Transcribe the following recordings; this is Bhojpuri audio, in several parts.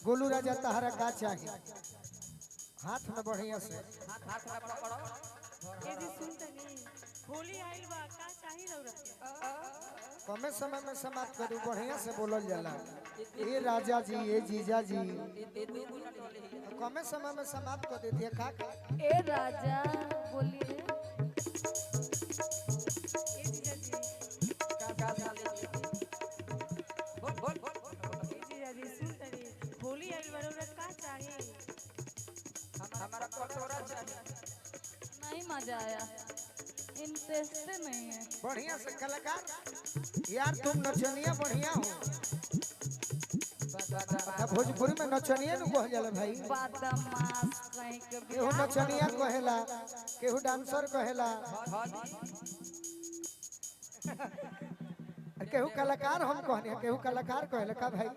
गोलू राजा तहरा का चाहिए हाथ में बढ़िया से हाथ में पकड़ो ए जी सुन तनी होली आइल बा का चाही रउरा के कमे समय में समाप्त करू बढ़िया से बोलल जाला ए राजा जी ए जीजा जी कमे समय में समाप्त कर देती है का ए राजा बोलिए ए जीजा जी का बोल ए जीजा जी सुन तनी होली आइल बा रउरा का चाही हमारा कटोरा चाहिए नहीं मजा आया इंटरेस्ट नहीं है बढ़िया से कलाकार यार तुम नचनिया बढ़िया हो भोजपुरी में नचनिया नु कहल जाला भाई बदमाश कहीं के केहू नचनिया कहेला केहू डांसर कहेला केहू कलाकार हम कहने केहू कलाकार कहेला का भाई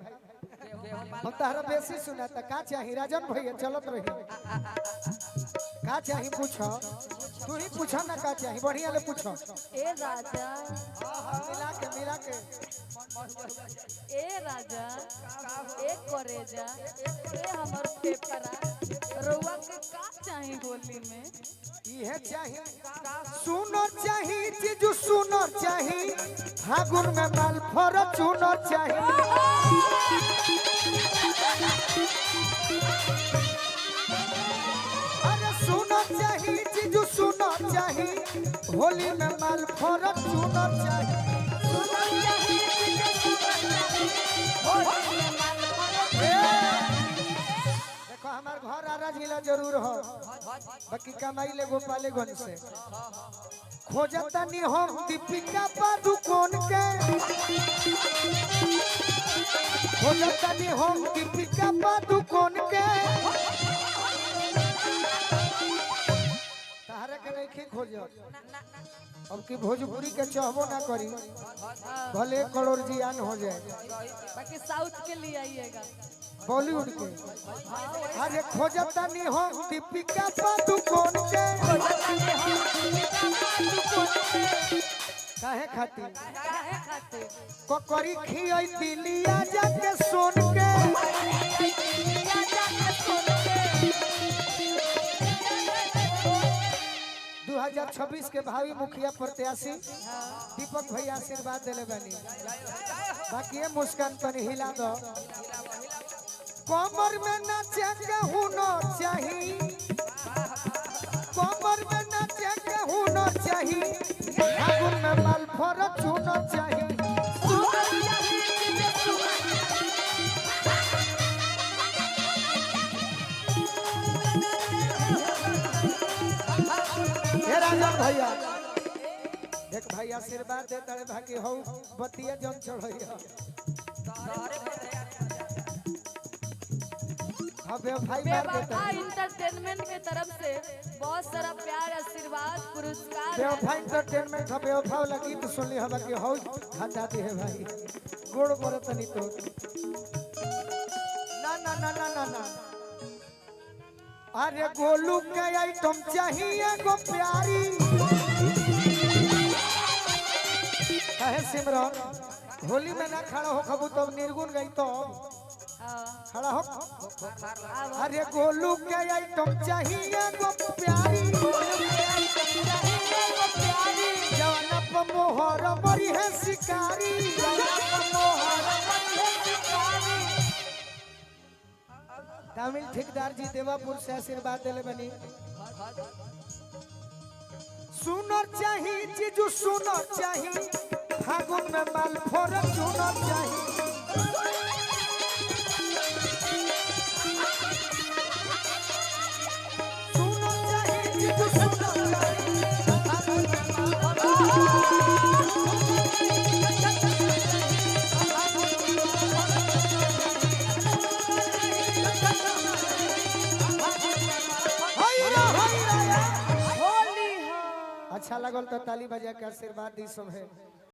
हम तारा बेसी सुनाता का चाहिए राजन भैया चलत रही का चाहिए पूछो तू ही पूछो ना का चाहिए बढ़िया ले पूछो ए राजा मिला के ए राजा ए करेजा ए हमर पेपरा रउआ के का चाही होली में ये चाहिए सुनो चाहिए जीजू सुनो चाहिए फागुन में माल फर चुनो चाहिए अरे सुनो चाहिए जीजू सुनो चाहिए होली में माल फर चुनो चाहिए देखो हमार घर आरा जिला जरूर हो बाकी कमाई ले गोपालगंज से खोजता नहीं हम दीपिका पादुकोण के खोजता नहीं हम दीपिका पादुकोण के तारे के नहीं खोजो अब की भोजपुरी के चाहबो ना करी भले 1 करोड़ जियान हो जाए बाकी साउथ के लिए आइएगा बॉलीवुड के अरे खोजता नहीं हो दीपिका पादुकोण के काहे खाती काहे खातिर कोकरी खियाई दिलिया जाके सोन के 2026 के भावी मुखिया प्रत्याशी दीपक भैया आशीर्वाद दिले बनी बाकी ये मुस्कान तनी हिला दो कमर में नाचे के हुनर चाहिए कमर में नाचे के हुनर चाहिए फागुन में माल फर चुनर चाहिए हे राजन भैया एक भाई आशीर्वाद देता है भागी हो बतिया जन चढ़ैया अबे भाई मार देता बेवफा है इंटरटेनमेंट के तरफ से बहुत सारा प्यार आशीर्वाद पुरस्कार बेवफा इंटरटेनमेंट बेवफा वाला गीत सुनली हवा के हो खाता दी है भाई गोड़ पर तनी तो ना ना ना ना ना ना अरे गोलू के आइटम चाहिए गो प्यारी कहे सिमरन होली में ना खड़ा हो खबू तो निर्गुण गई तो खड़ा हो अरे गोलू के आइटम चाहिए गो प्यारी जवाना पर मोहर मरी है शिकारी तमिल ठेकेदार जी देवापुर से आशीर्वाद दिले बनी सुनर चाहिए जीजू सुनर चाहिए फागुन में माल फोर सुनर चाहिए सुनर चाहिए जीजू सुनर चाहिए फागुन में माल अच्छा लगल तो ताली बजा के आशीर्वाद दी सब है।